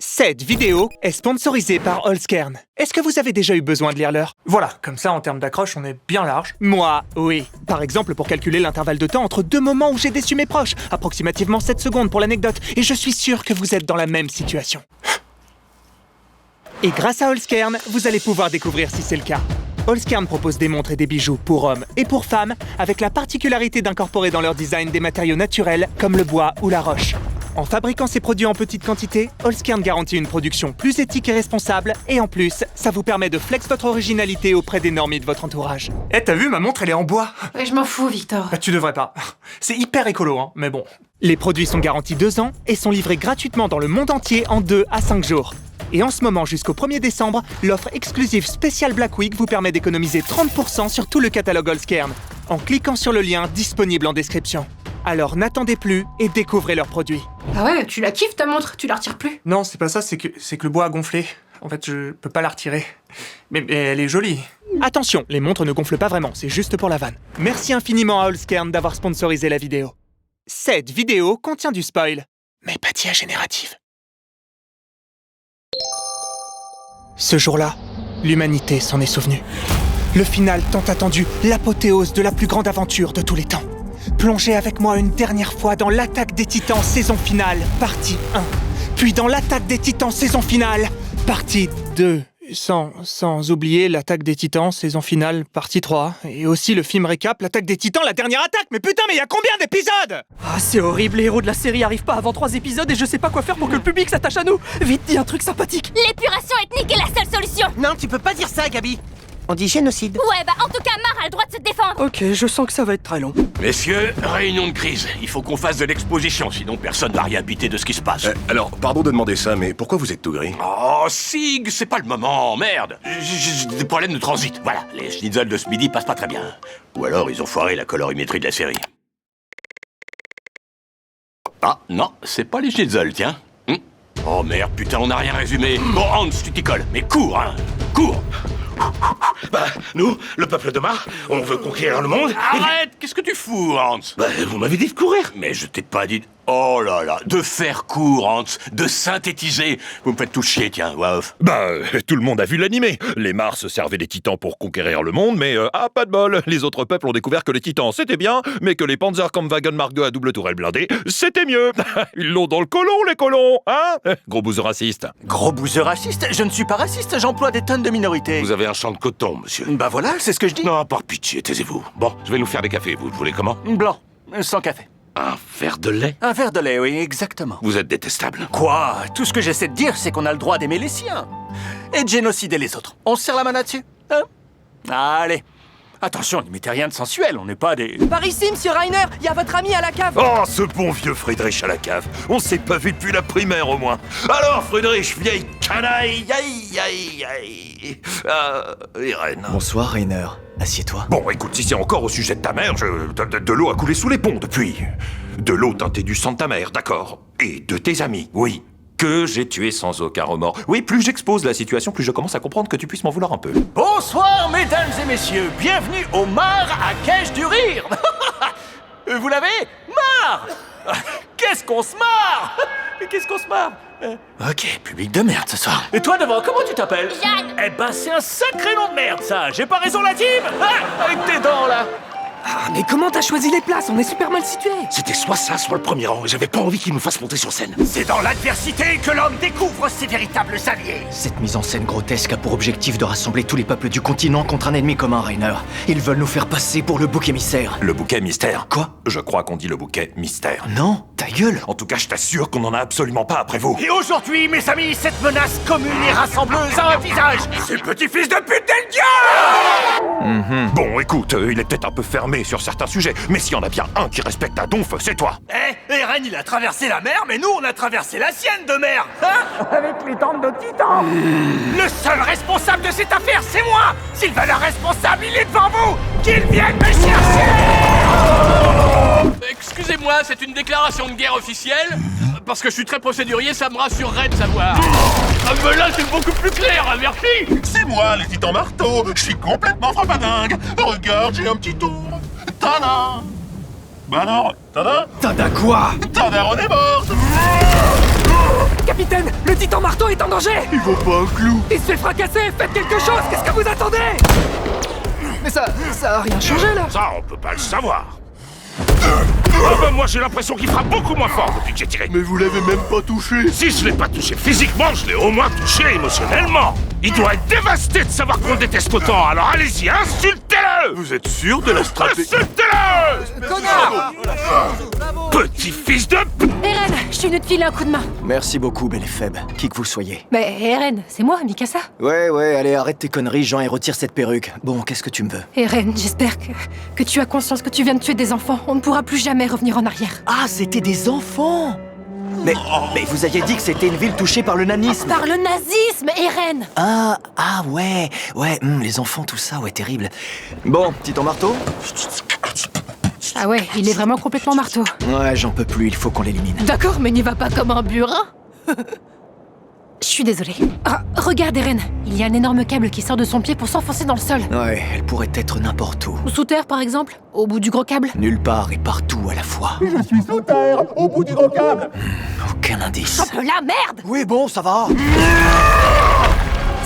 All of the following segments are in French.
Cette vidéo est sponsorisée par Allskern. Est-ce que vous avez déjà eu besoin de lire l'heure? Voilà, comme ça en termes d'accroche, on est bien large. Moi, oui. Par exemple, pour calculer l'intervalle de temps entre deux moments où j'ai déçu mes proches, approximativement 7 secondes pour l'anecdote, et je suis sûr que vous êtes dans la même situation. Et grâce à Allskern, vous allez pouvoir découvrir si c'est le cas. Allskern propose des montres et des bijoux pour hommes et pour femmes, avec la particularité d'incorporer dans leur design des matériaux naturels comme le bois ou la roche. En fabriquant ces produits en petite quantité, Allskern garantit une production plus éthique et responsable, et en plus, ça vous permet de flex votre originalité auprès des normies de votre entourage. Eh, t'as vu, ma montre, elle est en bois. Ouais, je m'en fous, Victor. Bah, tu devrais pas. C'est hyper écolo, hein, mais bon. Les produits sont garantis 2 ans et sont livrés gratuitement dans le monde entier en 2 à 5 jours. Et en ce moment, jusqu'au 1er décembre, l'offre exclusive spéciale Black Week vous permet d'économiser 30% sur tout le catalogue Allskern, en cliquant sur le lien disponible en description. Alors n'attendez plus et découvrez leurs produits. Ah ouais, tu la kiffes ta montre, tu la retires plus? Non, c'est pas ça, c'est que le bois a gonflé. En fait, je peux pas la retirer. Mais elle est jolie. Attention, les montres ne gonflent pas vraiment, c'est juste pour la vanne. Merci infiniment à Allskern d'avoir sponsorisé la vidéo. Cette vidéo contient du spoil, mais pas d'IA générative. Ce jour-là, l'humanité s'en est souvenue. Le final tant attendu, l'apothéose de la plus grande aventure de tous les temps. Plongez avec moi une dernière fois dans l'Attaque des Titans saison finale, partie 1. Puis dans l'Attaque des Titans saison finale, partie 2. Sans oublier l'Attaque des Titans saison finale, partie 3. Et aussi le film récap, l'Attaque des Titans, la dernière attaque. Mais putain, mais il y a combien d'épisodes? Ah, c'est horrible, les héros de la série arrivent pas avant 3 épisodes et je sais pas quoi faire pour que le public s'attache à nous. Vite, dis un truc sympathique. L'épuration ethnique est la seule solution. Non, tu peux pas dire ça, Gabi. On dit génocide. Ouais, bah en tout cas, Mar a le droit de se défendre. Ok, je sens que ça va être très long. Messieurs, réunion de crise. Il faut qu'on fasse de l'exposition, sinon personne va rien piter de ce qui se passe. Alors, pardon de demander ça, mais pourquoi vous êtes tout gris? Oh, Sig, c'est pas le moment, merde. J'ai des problèmes de transit. Voilà, les schnitzels de ce midi passent pas très bien. Ou alors, ils ont foiré la colorimétrie de la série. Ah, non, c'est pas les schnitzels, tiens. Oh merde, putain, on n'a rien résumé. Bon, Hans, tu t'y colles, mais cours, hein. Cours. Bah, nous, le peuple de Mar, on veut conquérir le monde. Arrête, qu'est-ce que tu fous, Hans? Bah, vous m'avez dit de courir. Mais je t'ai pas dit... Oh là là, de faire court, Hans, de synthétiser. Vous me faites tout chier, tiens, ouf. Bah, tout le monde a vu l'animé. Les Mars se servaient des titans pour conquérir le monde, mais pas de bol. Les autres peuples ont découvert que les titans, c'était bien, mais que les Panzerkampfwagen Mark II à double tourelle blindée, c'était mieux. Ils l'ont dans le colon, les colons, hein? Gros bouseux raciste. Gros bouseux raciste? Je ne suis pas raciste, j'emploie des tonnes de minorités. Vous avez un champ de coton, monsieur. Bah voilà, c'est ce que je dis. Non, par pitié, taisez-vous. Bon, je vais nous faire des cafés, vous le voulez comment? Blanc, sans café. Un verre de lait? Un verre de lait, oui, exactement. Vous êtes détestable. Quoi? Tout ce que j'essaie de dire, c'est qu'on a le droit d'aimer les siens. Et de génocider les autres. On se serre la main là-dessus, hein? Allez. Attention, n'y mettez rien de sensuel, on n'est pas des... Par ici, monsieur Reiner, il y a votre ami à la cave. Oh, ce bon vieux Friedrich à la cave. On s'est pas vu depuis la primaire, au moins. Alors, Friedrich, vieille canaille, aïe, aïe, aïe. Irène. Bonsoir, Reiner. Assieds-toi. Bon, écoute, si c'est encore au sujet de ta mère, de l'eau a coulé sous les ponts depuis. De l'eau teintée du sang de ta mère, d'accord. Et de tes amis, oui. Que j'ai tué sans aucun remords. Oui, plus j'expose la situation, plus je commence à comprendre que tu puisses m'en vouloir un peu. Bonsoir, mesdames et messieurs. Bienvenue au Mar à Cache du Rire. Vous l'avez? Mar. Qu'est-ce qu'on se marre? Qu'est-ce qu'on se marre? Ok, public de merde ce soir. Et toi devant, comment tu t'appelles? Jeanne. Eh ben, c'est un sacré nom de merde, ça. J'ai pas raison, la team? Ah, avec tes dents, là. Ah, mais comment t'as choisi les places? On est super mal situés. C'était soit ça, soit le premier rang. J'avais pas envie qu'ils nous fassent monter sur scène. C'est dans l'adversité que l'homme découvre ses véritables alliés. Cette mise en scène grotesque a pour objectif de rassembler tous les peuples du continent contre un ennemi commun, Reiner. Ils veulent nous faire passer pour le bouc émissaire. Le bouquet mystère. Quoi? Je crois qu'on dit le bouquet mystère. Non, ta gueule. En tout cas, je t'assure qu'on en a absolument pas après vous. Et aujourd'hui, mes amis, cette menace commune et rassembleuse a un visage. C'est le petit-fils de pute d'El Dieu. Bon, écoute, il est peut-être un peu fermé sur certains sujets, mais s'il y en a bien un qui respecte un donf, c'est toi. Eren, il a traversé la mer, mais nous, on a traversé la sienne de mer. Hein? Avec les dents de nos titans. Le seul responsable de cette affaire, c'est moi. Sylvain, le responsable, il est devant vous. Qu'il vienne me chercher. Excusez-moi, c'est une déclaration de guerre officielle? Parce que je suis très procédurier, ça me rassurerait de savoir. Ah, mais là, c'est beaucoup plus clair, hein, merci. C'est moi, le titan marteau. Je suis complètement frappadingue. Regarde, j'ai un petit tour. Tada. Bah alors, tada. Tada quoi? Tada, on est morte. Capitaine, le titan marteau est en danger! Il vaut pas un clou. Il se fait fracasser! Faites quelque chose! Qu'est-ce que vous attendez? Mais ça a rien changé là! Ça, on peut pas le savoir. Ah ben moi j'ai l'impression qu'il frappe beaucoup moins fort depuis que j'ai tiré. Mais vous l'avez même pas touché. Si je l'ai pas touché physiquement, je l'ai au moins touché émotionnellement. Il doit être dévasté de savoir qu'on le déteste autant, alors allez-y, insultez-le. Vous êtes sûr de la stratégie? Insultez-le! Connard! Petit fils de... Eren, je suis venu te filer un coup de main. Merci beaucoup, belle et faible, qui que vous soyez. Mais Eren, c'est moi, Mikasa. Ouais, allez, arrête tes conneries, Jean, et retire cette perruque. Bon, qu'est-ce que tu me veux? Eren, j'espère que tu as conscience que tu viens de tuer des enfants. On ne pourra plus jamais revenir en arrière. Ah, c'était des enfants! Mais vous aviez dit que c'était une ville touchée par le nanisme. Par le nazisme, Eren! Ouais, les enfants, tout ça, ouais, terrible. Bon, titan marteau? Ah ouais, il est vraiment complètement marteau. Ouais, j'en peux plus, il faut qu'on l'élimine. D'accord, mais n'y va pas comme un burin. Je suis désolée. Ah, regarde, Eren. Il y a un énorme câble qui sort de son pied pour s'enfoncer dans le sol. Ouais, elle pourrait être n'importe où. Sous terre, par exemple. Au bout du gros câble. Nulle part et partout à la fois. Je suis sous terre, au bout du gros câble. Aucun indice. Chope la merde! Oui, bon, ça va.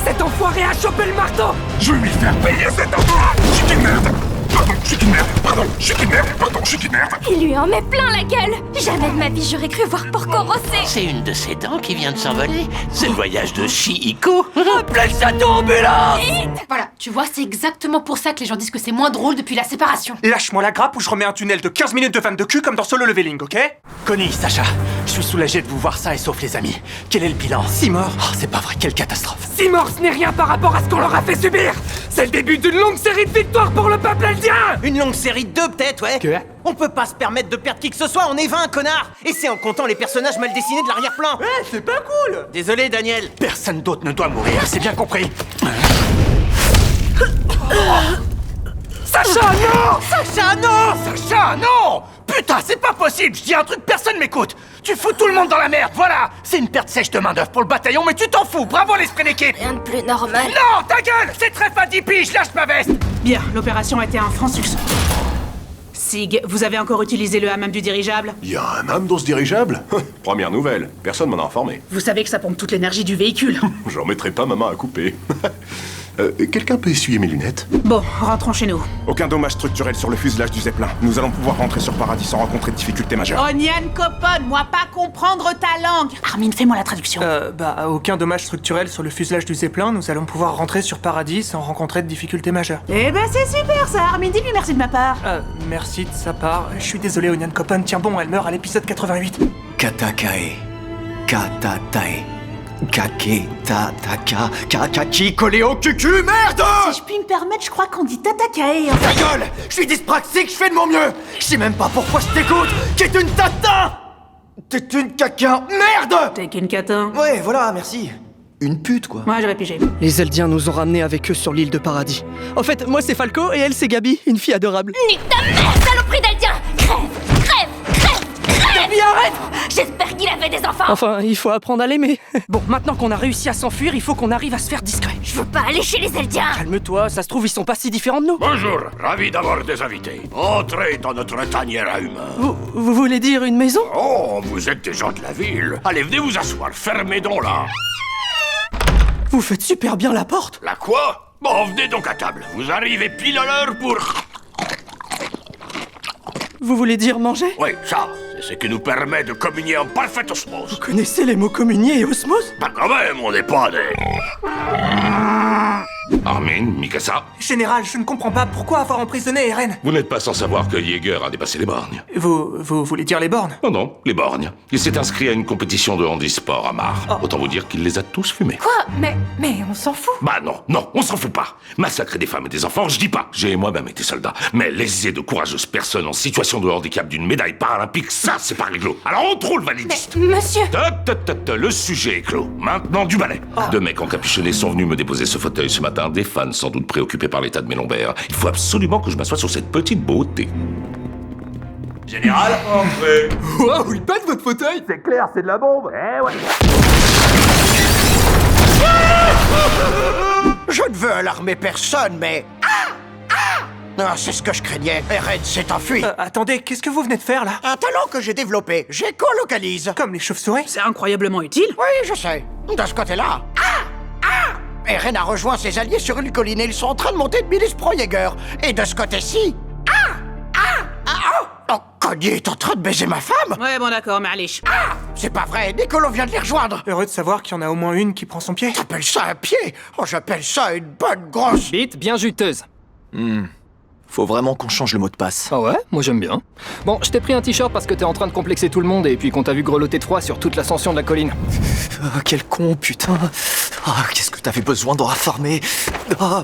Cet enfoiré a chopé le marteau! Je vais lui faire payer cet enfant. Je suis qu'une merde. Pardon, je suis qu'une merde. Pardon, je suis qu'une merde. Pardon, je suis qu'une merde. Il lui en met plein la gueule. Jamais de ma vie j'aurais cru voir Porco Rossé. C'est une de ses dents qui vient de s'envoler. C'est le voyage de Chihiko. Appelez ça ambulance! Voilà, tu vois, c'est exactement pour ça que les gens disent que c'est moins drôle depuis la séparation. Lâche-moi la grappe ou je remets un tunnel de 15 minutes de fan de cul comme dans Solo Leveling, ok? Connie, Sacha, je suis soulagé de vous voir ça et sauf les amis. Quel est le bilan? 6 morts. Oh, c'est pas vrai, quelle catastrophe. 6 morts, ce n'est rien par rapport à ce qu'on leur a fait subir! C'est le début d'une longue série de victoires pour le peuple eldien! Une longue série de 2 peut-être, ouais. Que? On peut pas se permettre de perdre qui que ce soit, on est 20, connard. Et c'est en comptant les personnages mal dessinés de l'arrière-plan. C'est pas cool! Désolé, Daniel. Personne d'autre ne doit mourir, c'est bien compris. Sacha, non! Sacha, non! Sacha, non! Putain, c'est pas possible! Je dis un truc, personne m'écoute! Tu fous tout le monde dans la merde, voilà! C'est une perte sèche de main-d'œuvre pour le bataillon, mais tu t'en fous! Bravo l'esprit d'équipe! Rien de plus normal. Non, ta gueule! C'est très fadipi, je lâche ma veste! Bien, l'opération a été un franc succès. Sig, vous avez encore utilisé le hammam du dirigeable? Il y a un hammam dans ce dirigeable? Première nouvelle, personne m'en a informé. Vous savez que ça pompe toute l'énergie du véhicule. J'en mettrai pas ma main à couper. Quelqu'un peut essuyer mes lunettes? Bon, rentrons chez nous. Aucun dommage structurel sur le fuselage du Zeppelin. Nous allons pouvoir rentrer sur Paradis sans rencontrer de difficultés majeures. Onion Copon, moi pas comprendre ta langue. Armin, fais-moi la traduction. Aucun dommage structurel sur le fuselage du Zeppelin, nous allons pouvoir rentrer sur Paradis sans rencontrer de difficultés majeures. Eh ben c'est super ça, Armin, dis-lui merci de ma part. Merci de sa part. Je suis désolé, Onion Copan. Tiens bon, elle meurt à l'épisode 88. Katakae. Katatae. Kake, tataka, kakaki, collé au cucu, merde! Si je puis me permettre, je crois qu'on dit tatakae. Ta gueule! Je suis dyspraxique, je fais de mon mieux! Je sais même pas pourquoi je t'écoute! Qu'est une tata? T'es une caca, merde! T'es qu'une catin. Ouais, voilà, merci. Une pute, quoi. Ouais, j'aurais pigé. Les Eldiens nous ont ramenés avec eux sur l'île de Paradis. En fait, moi c'est Falco et elle c'est Gabi, une fille adorable. Nique ta mère, saloperie d'Eldien! Crève! Gabi, arrête! J'espère qu'il avait des enfants! Enfin, il faut apprendre à l'aimer. Bon, maintenant qu'on a réussi à s'enfuir, il faut qu'on arrive à se faire discret. Je veux pas aller chez les Eldiens! Calme-toi, ça se trouve, ils sont pas si différents de nous. Bonjour, ravi d'avoir des invités. Entrez dans notre tanière à humains. Vous voulez dire une maison? Oh, vous êtes des gens de la ville. Allez, venez vous asseoir, fermez donc là. Vous faites super bien la porte. La quoi? Bon, venez donc à table. Vous arrivez pile à l'heure pour... Vous voulez dire manger? Oui, ça, c'est ce qui nous permet de communier en parfaite osmose. Vous connaissez les mots communier et osmose? Bah quand même, on n'est pas des... Armin, Mikasa, Général, je ne comprends pas pourquoi avoir emprisonné Eren. vous n'êtes pas sans savoir que Jaeger a dépassé les bornes. Vous voulez dire les bornes? Non, les bornes. Il s'est inscrit à une compétition de handisport à Mar. Autant vous dire qu'il les a tous fumés. Quoi? Mais on s'en fout. Bah non, on s'en fout pas. Massacrer des femmes et des enfants, je dis pas. J'ai moi-même été soldat. Mais léser de courageuses personnes en situation de handicap d'une médaille paralympique, ça, c'est pas réglo. Alors on trouve le validiste. Monsieur! Le sujet est clos. Maintenant, du balai. Deux mecs encapuchonnés sont venus me déposer ce fauteuil ce matin. Des fans sans doute préoccupés par l'état de mes lombaires. Il faut absolument que je m'assoie sur cette petite beauté. Général, entrez. Wow, il pète votre fauteuil! C'est clair, c'est de la bombe. Eh ouais. Je ne veux alarmer personne, mais... Ah, c'est ce que je craignais. Eren s'est enfui. Attendez, qu'est-ce que vous venez de faire là? Un talent que j'ai développé. J'écolocalise. Comme les chauves-souris? C'est incroyablement utile. Oui, je sais. De ce côté-là. Eren a rejoint ses alliés sur une colline et ils sont en train de monter de milice pro-Jäger. Et de ce côté-ci... Oh, Cogny est en train de baiser ma femme? Ouais, bon d'accord, mais allez. C'est pas vrai, Nicolo vient de les rejoindre. Heureux de savoir qu'il y en a au moins une qui prend son pied. T'appelles ça un pied? Oh, j'appelle ça une bonne grosse... Bite bien juteuse. Faut vraiment qu'on change le mot de passe. Ah ouais, moi j'aime bien. Bon, je t'ai pris un t-shirt parce que t'es en train de complexer tout le monde et puis qu'on t'a vu grelotter de froid sur toute l'ascension de la colline. Quel con, putain. Qu'est-ce que t'avais besoin de raffarmer?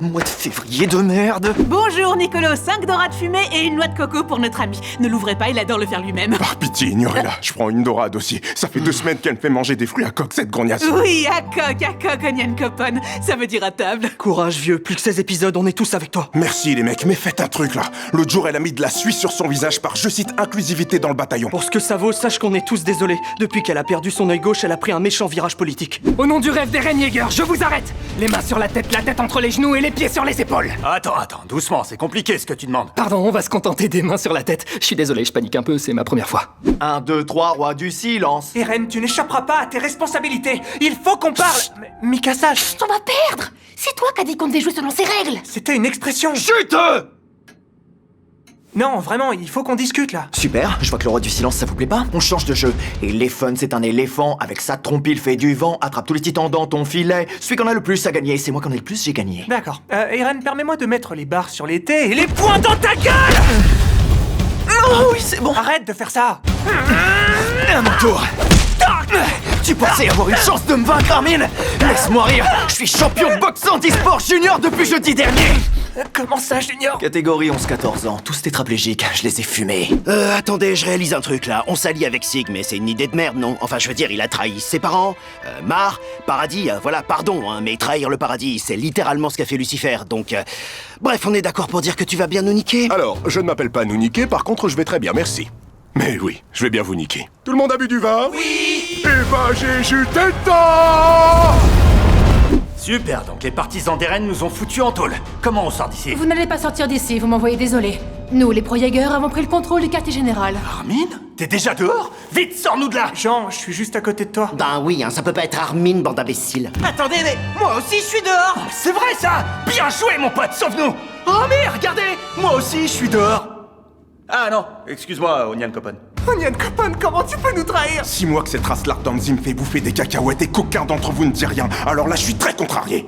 Mois de février de merde. Bonjour Nicolo, 5 dorades fumées et une noix de coco pour notre ami. Ne l'ouvrez pas, il adore le faire lui-même. Par pitié, ignorez-la. Je prends une dorade aussi. Ça fait 2 semaines qu'elle me fait manger des fruits à coque, cette grognasse. Oui, à coq, onion copone. Ça veut dire à table. Courage, vieux. Plus que 16 épisodes, on est tous avec toi. Merci les mecs, mais faites un truc là. L'autre jour, elle a mis de la suie sur son visage par, je cite, inclusivité dans le bataillon. Pour ce que ça vaut, sache qu'on est tous désolés. Depuis qu'elle a perdu son œil gauche, elle a pris un méchant virage politique. Au nom du rêve d'Eren Yeager, je vous arrête. Les mains sur la tête entre les genoux et les pieds sur les épaules. Attends, doucement, c'est compliqué ce que tu demandes. Pardon, on va se contenter des mains sur la tête. Je suis désolé, je panique un peu, c'est ma première fois. 1, 2, 3, roi du silence. Eren, tu n'échapperas pas à tes responsabilités. Il faut qu'on parle. Mikasa, On va perdre. C'est toi qui as dit qu'on devait jouer selon ses règles. c'était une expression. Chut! Non, vraiment, il faut qu'on discute là. Super, je vois que le roi du silence ça vous plaît pas. On change de jeu. Éléphone, c'est un éléphant, avec sa trompille fait du vent, attrape tous les titans dans ton filet. Celui qu'on a le plus a gagné, c'est moi qui en ai le plus, j'ai gagné. D'accord. Eren, permets-moi de mettre les barres sur les T et les poings dans ta gueule. Oh oui, c'est bon. Arrête de faire ça. À mon tour. Tu pensais avoir une chance de me vaincre, Armin? Laisse-moi rire, je suis champion de boxe e-sport junior depuis jeudi dernier. Comment ça, Junior? Catégorie 11-14 ans, tous tétraplégiques, je les ai fumés. Attendez, je réalise un truc là. On s'allie avec Sig, mais c'est une idée de merde, non? Enfin, je veux dire, il a trahi ses parents, Mar, Paradis, voilà, pardon, hein, mais trahir le paradis, c'est littéralement ce qu'a fait Lucifer, donc... Bref, on est d'accord pour dire que tu vas bien nous niquer? Alors, je ne m'appelle pas nous niquer, par contre, je vais très bien, merci. Mais oui, je vais bien vous niquer. Tout le monde a bu du vin? Oui! Eh ben, j'ai chuté dedans! Super, donc les partisans d'Eren nous ont foutus en tôle. Comment on sort d'ici? Vous n'allez pas sortir d'ici, vous m'envoyez désolé. Nous, les pro-Jäger, avons pris le contrôle du quartier général. Armin? T'es déjà dehors? Vite, sors-nous de là! Jean, je suis juste à côté de toi. Ben oui, hein, ça peut pas être Armin, bande d'imbéciles. Attendez, mais moi aussi je suis dehors. C'est vrai ça! Bien joué mon pote, sauve-nous! Oh mais regardez! Moi aussi je suis dehors! Ah non, excuse-moi, Onion Copone. Onion Copone, comment tu peux nous trahir? 6 mois que cette race Lardanzi me fait bouffer des cacahuètes et qu'aucun d'entre vous ne dit rien. Alors là, je suis très contrarié.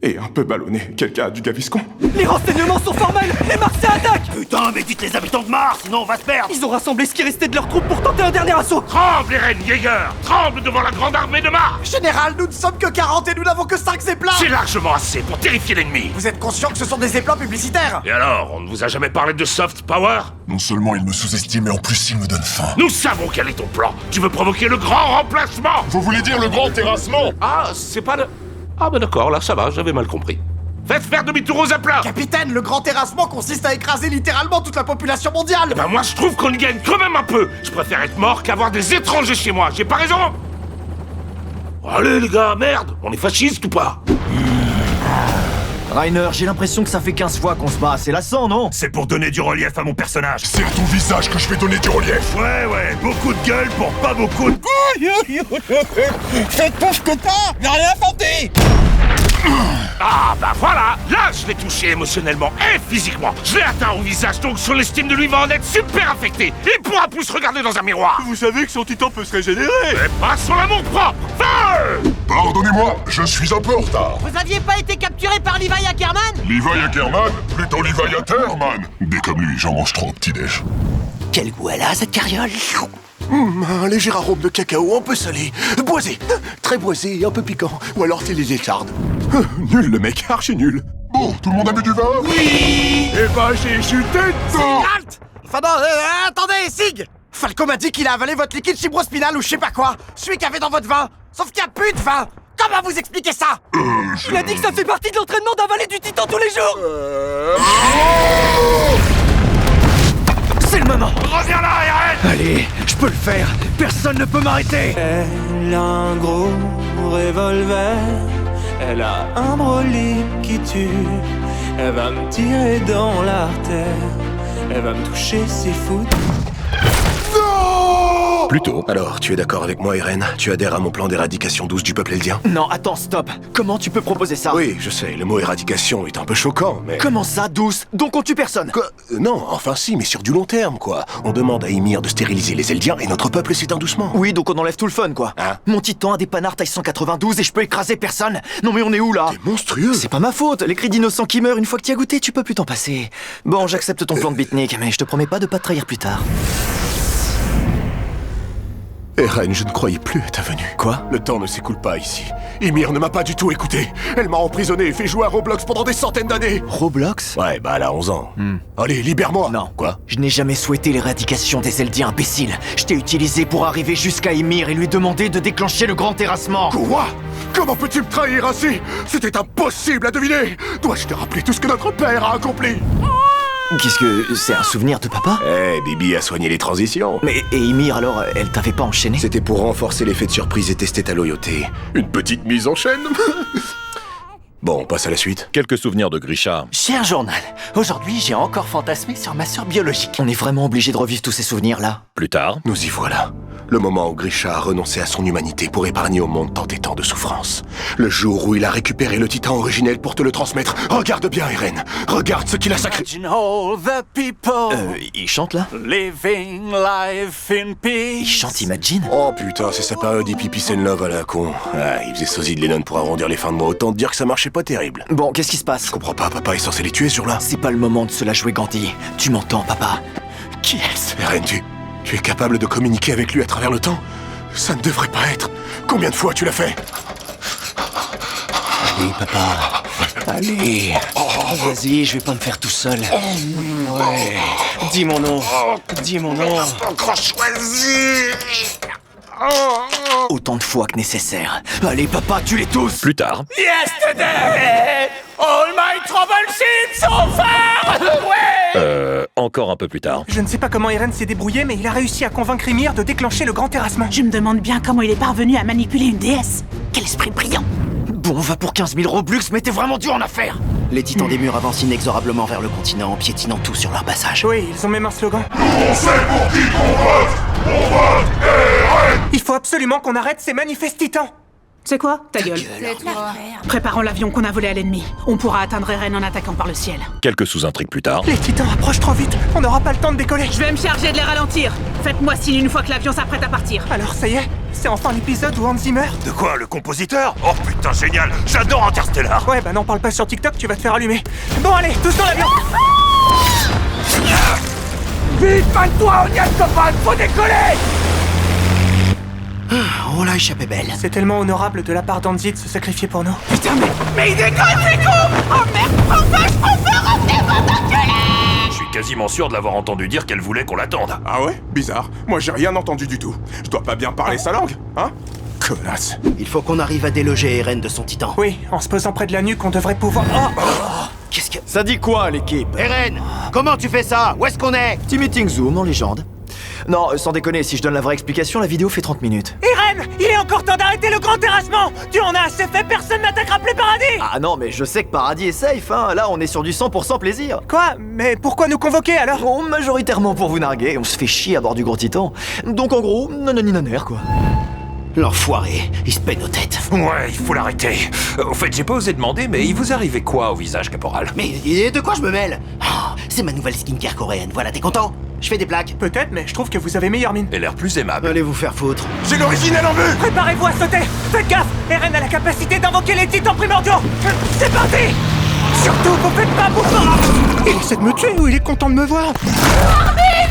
Et un peu ballonné. Quelqu'un a du gaviscon? Les renseignements sont formels. Les Martiens attaquent. Putain, mais dites les habitants de Mars, sinon on va se perdre! Ils ont rassemblé ce qui restait de leur troupe pour tenter un dernier assaut. Tremble, Eren Yeager! Tremble devant la grande armée de Mars! Général, nous ne sommes que 40 et nous n'avons que 5 zeppelins. C'est largement assez pour terrifier l'ennemi! Vous êtes conscient que ce sont des zeppelins publicitaires? Et alors, on ne vous a jamais parlé de soft power? Non seulement il me sous-estime, mais en plus il me donne faim. Nous savons quel est ton plan! Tu veux provoquer le grand remplacement! Vous voulez dire le grand terrassement? Ah, c'est pas le... Ah bah d'accord, là ça va, j'avais mal compris. Faites faire demi-tour aux zeppelins! Capitaine, le grand terrassement consiste à écraser littéralement toute la population mondiale. Eh ben moi je trouve qu'on y gagne quand même un peu! Je préfère être mort qu'avoir des étrangers chez moi, j'ai pas raison? Allez les gars, merde! On est fascistes ou pas? Rainer, j'ai l'impression que ça fait 15 fois qu'on se bat, c'est lassant, non? C'est pour donner du relief à mon personnage. C'est à ton visage que je vais donner du relief. Ouais, beaucoup de gueule pour pas beaucoup de... Cette pauvre copain n'a rien inventé. Ah bah voilà! Là je l'ai touché émotionnellement et physiquement. Je l'ai atteint au visage, donc son estime de lui va en être super affectée. Il pourra plus se regarder dans un miroir. Vous savez que son titan peut se régénérer. Mais pas son amour propre! Feu! Pardonnez-moi, je suis un peu en retard. Vous aviez pas été capturé par Levi Ackerman? Levi Ackerman? Plutôt Levi Atterman. Déconne lui, j'en mange trop au petit-déj. Quel goût elle a, cette carriole? Un léger arôme de cacao, un peu salé, boisé, très boisé et un peu piquant. Ou alors c'est les échardes. Nul le mec, archi nul. Bon, tout le monde a bu du vin? Oui! Eh ben j'ai chuté dedans! Halt! Enfin non, attendez, Sig! Falco m'a dit qu'il a avalé votre liquide fibrospinal ou je sais pas quoi. Celui qu'il y avait dans votre vin. Sauf qu'il n'y a plus de vin. Comment vous expliquez ça? Il a dit que ça fait partie de l'entraînement d'avaler du titan tous les jours. C'est le moment. Reviens là, Eren! Allez, je peux le faire, personne ne peut m'arrêter. Elle a un gros revolver. Elle a un brolique qui tue. Elle va me tirer dans l'artère. Elle va me toucher, c'est fou. Plutôt. Alors, tu es d'accord avec moi, Eren? Tu adhères à mon plan d'éradication douce du peuple eldien? Non, attends, stop. Comment tu peux proposer ça? Oui, je sais, le mot éradication est un peu choquant, mais... Comment ça, douce? Donc on tue personne? Quoi? Non, enfin si, mais sur du long terme, quoi. On demande à Ymir de stériliser les Eldiens et notre peuple s'éteint doucement. Oui, donc on enlève tout le fun, quoi. Hein? Mon titan a des panards taille 192 et je peux écraser personne. Non mais on est où, là? T'es monstrueux. C'est pas ma faute, les cris d'innocents qui meurent une fois que t'y as goûté, tu peux plus t'en passer. Bon, j'accepte ton plan de beatnik, mais je te promets pas de pas te trahir plus tard. Eren, je ne croyais plus à ta venue. Quoi? Le temps ne s'écoule pas ici. Ymir ne m'a pas du tout écouté. Elle m'a emprisonné et fait jouer à Roblox pendant des centaines d'années. Roblox? Ouais, bah elle a 11 ans. Allez, libère-moi. Non. Quoi? Je n'ai jamais souhaité l'éradication des Eldiens imbéciles. Je t'ai utilisé pour arriver jusqu'à Ymir et lui demander de déclencher le grand terrassement. Quoi? Comment peux-tu me trahir ainsi? C'était impossible à deviner. Dois-je te rappeler tout ce que notre père a accompli? Qu'est-ce que... c'est un souvenir de papa? Eh, Bibi a soigné les transitions. Mais et Ymir alors, elle t'avait pas enchaîné? C'était pour renforcer l'effet de surprise et tester ta loyauté. Une petite mise en chaîne. Bon, on passe à la suite. Quelques souvenirs de Grisha. Cher journal, aujourd'hui j'ai encore fantasmé sur ma sœur biologique. On est vraiment obligé de revivre tous ces souvenirs-là? Plus tard. Nous y voilà. Le moment où Grisha a renoncé à son humanité pour épargner au monde tant et tant de souffrances. Le jour où il a récupéré le titan originel pour te le transmettre. Regarde bien, Eren. Regarde ce qu'il a sacrifié. Il chante là? Living life in peace. Il chante Imagine? Oh putain, c'est sa période hippie peace and love à la con. Ah, il faisait sosie de Lennon pour arrondir les fins de mois. Autant te dire que ça marchait pas terrible. Bon, qu'est-ce qui se passe? Je comprends pas, papa est censé les tuer sur là. C'est pas le moment de se la jouer, Gandhi. Tu m'entends, papa? Qui est-ce? Eren, tu es capable de communiquer avec lui à travers le temps? Ça ne devrait pas être. Combien de fois tu l'as fait? Allez, papa. Allez. Vas-y, je vais pas me faire tout seul. Ouais. Dis mon nom. Dis mon nom. Encore choisi. Autant de fois que nécessaire. Allez, papa, tue-les tous. Plus tard. Yesterday, all my trouble seems so far away. Encore un peu plus tard. Je ne sais pas comment Eren s'est débrouillé, mais il a réussi à convaincre Ymir de déclencher le grand terrassement. Je me demande bien comment il est parvenu à manipuler une déesse. Quel esprit brillant! Bon, on va pour 15 000 Robux, mais t'es vraiment dur en affaire. Les titans des murs avancent inexorablement vers le continent, piétinant tout sur leur passage. Oui, ils ont même un slogan. On sait pour qui qu'on vote. On vote Eren. Il faut absolument qu'on arrête ces manifestes titans. C'est quoi? Ta gueule. Préparons l'avion qu'on a volé à l'ennemi. On pourra atteindre Eren en attaquant par le ciel. Quelques sous-intrigues plus tard. Les titans approchent trop vite. On n'aura pas le temps de décoller. Je vais me charger de les ralentir. Faites-moi signe une fois que l'avion s'apprête à partir. Alors ça y est, c'est enfin l'épisode où Hans Zimmer... De quoi, le compositeur? Oh putain, génial. J'adore Interstellar. Ouais, bah n'en parle pas sur TikTok, tu vas te faire allumer. Bon allez, tous dans l'avion. Vite, mane-toi, on y a le copain, faut décoller. On l'a échappé belle. C'est tellement honorable de la part d'Anzi de se sacrifier pour nous. Putain, mais il déconne, c'est con. Oh merde, enfin, je peux revenir, votre enculé. Je suis quasiment sûr de l'avoir entendu dire qu'elle voulait qu'on l'attende. Ah ouais? Bizarre. Moi j'ai rien entendu du tout. Je dois pas bien parler sa langue, hein? Connasse. Il faut qu'on arrive à déloger Eren de son titan. Oui, en se posant près de la nuque, on devrait pouvoir... Oh Qu'est-ce que... Ça dit quoi, l'équipe? Eren, comment tu fais ça? Où est-ce qu'on est? Petit meeting Zoom en légende. Non, sans déconner, si je donne la vraie explication, la vidéo fait 30 minutes. Eren, il est encore temps d'arrêter le grand terrassement. Tu en as assez fait, personne n'attaquera plus Paradis. Ah non, mais je sais que Paradis est safe, hein. Là, on est sur du 100% plaisir. Quoi? Mais pourquoi nous convoquer alors? Bon, majoritairement pour vous narguer, on se fait chier à bord du gros titan. Donc en gros, nanani naner, quoi. L'enfoiré, il se peine aux têtes. Ouais, il faut l'arrêter. Au fait, j'ai pas osé demander, mais il vous arrivait quoi au visage, caporal? Mais de quoi je me mêle? Oh, c'est ma nouvelle skincare coréenne, voilà, t'es content? Je fais des plaques. Peut-être, mais je trouve que vous avez meilleure mine. Et l'air plus aimable. Allez vous faire foutre. J'ai l'original en vue. Préparez-vous à sauter. Faites gaffe, Eren a la capacité d'invoquer les titans primordiaux. C'est parti. Surtout, vous faites pas mouvement. Il essaie de me tuer ou il est content de me voir?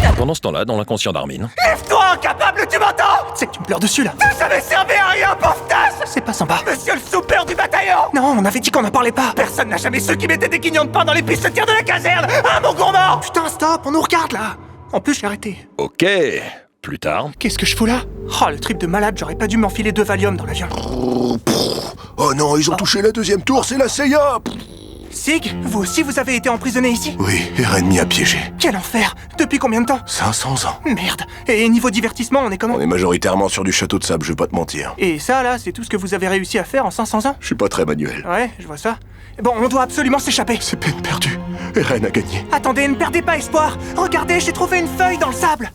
Et pendant ce temps-là, dans l'inconscient d'Armin. Lève-toi, incapable, tu m'entends? C'est que tu me pleures dessus là. Tout ça ne servait à rien, pauvre tasse. C'est pas sympa. Monsieur le soupeur du bataillon. Non, on avait dit qu'on n'en parlait pas. Personne n'a jamais su qui mettait des guignons de pain dans les pistetières de la caserne. Hein, mon gourmand? Putain, stop, on nous regarde là. En plus, j'ai arrêté. Ok. Plus tard. Qu'est-ce que je fous là? Oh, le trip de malade, j'aurais pas dû m'enfiler 2 Valium dans l'avion. Oh non, ils ont touché la deuxième tour, c'est la CIA. Sig, vous aussi vous avez été emprisonné ici? Oui, Eren m'y a piégé. Quel enfer! Depuis combien de temps? 500 ans. Merde! Et niveau divertissement, on est comment? On est majoritairement sur du château de sable, je vais pas te mentir. Et ça, là, c'est tout ce que vous avez réussi à faire en 500 ans? Je suis pas très manuel. Ouais, je vois ça. Bon, on doit absolument s'échapper. C'est peine perdue. Eren a gagné. Attendez, ne perdez pas espoir. Regardez, j'ai trouvé une feuille dans le sable.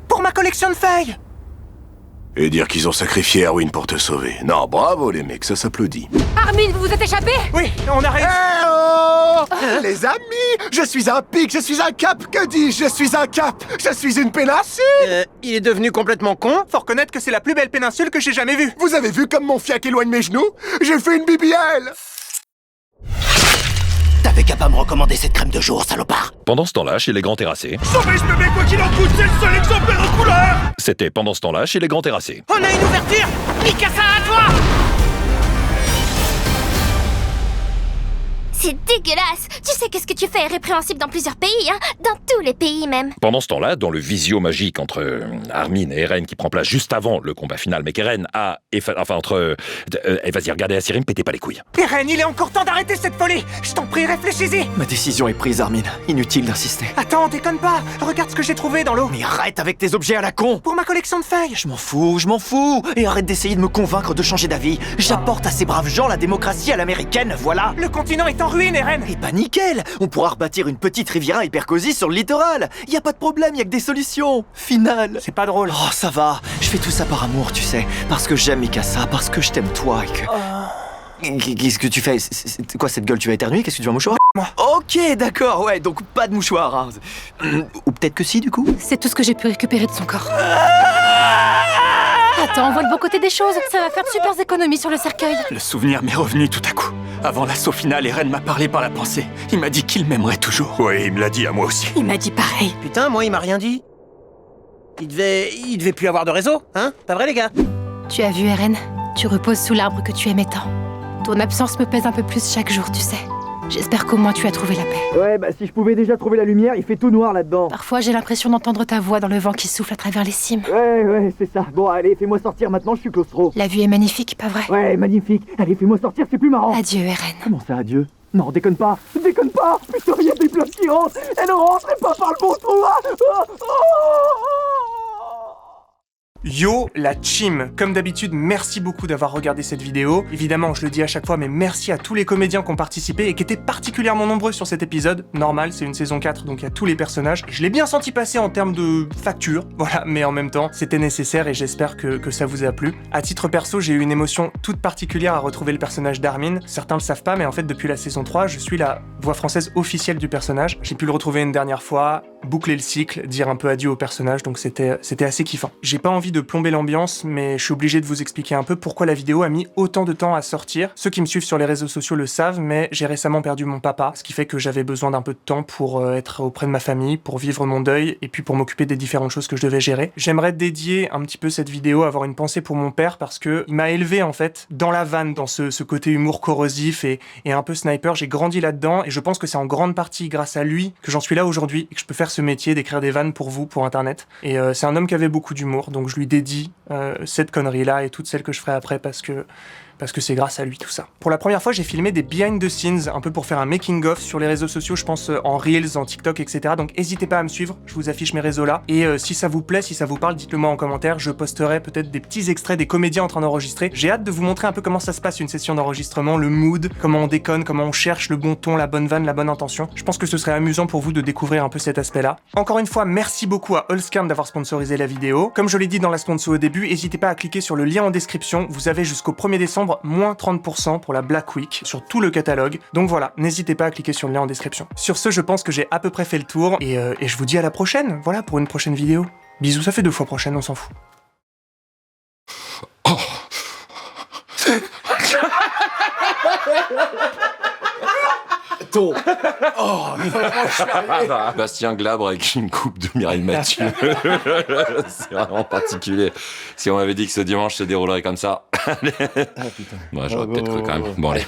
Pour ma collection de feuilles. Et dire qu'ils ont sacrifié Erwin pour te sauver. Non, bravo les mecs, ça s'applaudit. Armin, vous vous êtes échappé? Oui, on a réussi. Eh oh Les amis, je suis un pic, je suis un cap, que dis-je? Je suis un cap, je suis une péninsule. Il est devenu complètement con. Faut reconnaître que c'est la plus belle péninsule que j'ai jamais vue. Vous avez vu comme mon fiac éloigne mes genoux? J'ai fait une BBL. T'avais qu'à pas me recommander cette crème de jour, salopard. Pendant ce temps-là, chez les Grands Terrassés... Sauvez ce bébé quoi qu'il en coûte, c'est le seul exemplaire en couleur. C'était pendant ce temps-là chez les Grands Terrassés. On a une ouverture. Mikasa, à toi. C'est dégueulasse. Tu sais que ce que tu fais est répréhensible dans plusieurs pays, hein? Dans tous les pays même. Pendant ce temps-là, dans le visio magique entre Armin et Eren qui prend place juste avant le combat final, mais qu'Eren a... Enfin, entre... vas-y, regardez Asiri, me pétez pas les couilles. Eren, il est encore temps d'arrêter cette folie. Je t'en prie, réfléchissez. Ma décision est prise, Armin. Inutile d'insister. Attends, déconne pas. Regarde ce que j'ai trouvé dans l'eau. Mais arrête avec tes objets à la con. Pour ma collection de feuilles. Je m'en fous. Et arrête d'essayer de me convaincre de changer d'avis. J'apporte à ces braves gens la démocratie à l'américaine, voilà. Le continent est en ruine, Eren. Et bah nickel. On pourra rebâtir une petite riviera hyper cosy sur le littoral. Y a pas de problème, y a que des solutions. Final. C'est pas drôle. Oh, ça va. Je fais tout ça par amour, tu sais. Parce que j'aime Mikasa, parce que je t'aime toi et que... Qu'est-ce que tu fais? C'est quoi cette gueule? Tu vas éternuer? Qu'est-ce que tu vas mouchoir? Moi. Ok, d'accord, ouais, donc pas de mouchoir, hein. Ou peut-être que si, du coup. C'est tout ce que j'ai pu récupérer de son corps. Attends, on voit le bon côté des choses. Ça va faire de super économies sur le cercueil. Le souvenir m'est revenu tout à coup. Avant l'assaut final, Eren m'a parlé par la pensée. Il m'a dit qu'il m'aimerait toujours. Oui, il me l'a dit à moi aussi. Il m'a dit pareil. Putain, moi, il m'a rien dit. Il devait plus avoir de réseau, hein? Pas vrai, les gars? Tu as vu, Eren? Tu reposes sous l'arbre que tu aimais tant. Ton absence me pèse un peu plus chaque jour, tu sais. J'espère qu'au moins tu as trouvé la paix. Ouais, bah si je pouvais déjà trouver la lumière, il fait tout noir là-dedans. Parfois, j'ai l'impression d'entendre ta voix dans le vent qui souffle à travers les cimes. Ouais, c'est ça. Bon, allez, fais-moi sortir maintenant, je suis claustro. La vue est magnifique, pas vrai? Ouais, magnifique. Allez, fais-moi sortir, c'est plus marrant. Adieu, Eren. Comment ça, adieu? Non, déconne pas. Putain, il y a des blocs qui rentrent. Elle ne rentrait pas par le bon trou. Yo, la team. Comme d'habitude, merci beaucoup d'avoir regardé cette vidéo. Évidemment, je le dis à chaque fois, mais merci à tous les comédiens qui ont participé et qui étaient particulièrement nombreux sur cet épisode. Normal, c'est une saison 4, donc il y a tous les personnages. Je l'ai bien senti passer en termes de facture, voilà, mais en même temps, c'était nécessaire et j'espère que ça vous a plu. À titre perso, j'ai eu une émotion toute particulière à retrouver le personnage d'Armin. Certains le savent pas, mais en fait, depuis la saison 3, je suis la voix française officielle du personnage. J'ai pu le retrouver une dernière fois, boucler le cycle, dire un peu adieu au personnage, donc c'était assez kiffant. J'ai pas envie de plomber l'ambiance, mais je suis obligé de vous expliquer un peu pourquoi la vidéo a mis autant de temps à sortir. Ceux qui me suivent sur les réseaux sociaux le savent, mais j'ai récemment perdu mon papa, ce qui fait que j'avais besoin d'un peu de temps pour être auprès de ma famille, pour vivre mon deuil, et puis pour m'occuper des différentes choses que je devais gérer. J'aimerais dédier un petit peu cette vidéo, avoir une pensée pour mon père, parce que il m'a élevé en fait dans la vanne, dans ce côté humour corrosif et un peu sniper. J'ai grandi là-dedans, et je pense que c'est en grande partie grâce à lui que j'en suis là aujourd'hui, et que je peux faire ce métier d'écrire des vannes pour vous, pour internet. Et c'est un homme qui avait beaucoup d'humour, donc je lui dédie cette connerie-là et toutes celles que je ferai après parce que c'est grâce à lui tout ça. Pour la première fois, j'ai filmé des behind the scenes, un peu pour faire un making-of sur les réseaux sociaux, je pense en Reels, en TikTok, etc. Donc n'hésitez pas à me suivre, je vous affiche mes réseaux là. Et si ça vous plaît, si ça vous parle, dites-le moi en commentaire, je posterai peut-être des petits extraits des comédiens en train d'enregistrer. J'ai hâte de vous montrer un peu comment ça se passe une session d'enregistrement, le mood, comment on déconne, comment on cherche le bon ton, la bonne vanne, la bonne intention. Je pense que ce serait amusant pour vous de découvrir un peu cet aspect-là. Encore une fois, merci beaucoup à Allscan d'avoir sponsorisé la vidéo. Comme je l'ai dit dans la sponsor au début, n'hésitez pas à cliquer sur le lien en description, vous avez jusqu'au 1er décembre, moins 30% pour la Black Week sur tout le catalogue. Donc voilà, n'hésitez pas à cliquer sur le lien en description. Sur ce, je pense que j'ai à peu près fait le tour et je vous dis à la prochaine, voilà, pour une prochaine vidéo. Bisous, ça fait 2 fois prochaine, on s'en fout. Oh. Oh, Bastien Glabre avec une coupe de Mireille Mathieu. C'est vraiment particulier. Si on m'avait dit que ce dimanche se déroulerait comme ça. Ouais, j'aurais peut-être cru quand même. Bon, allez.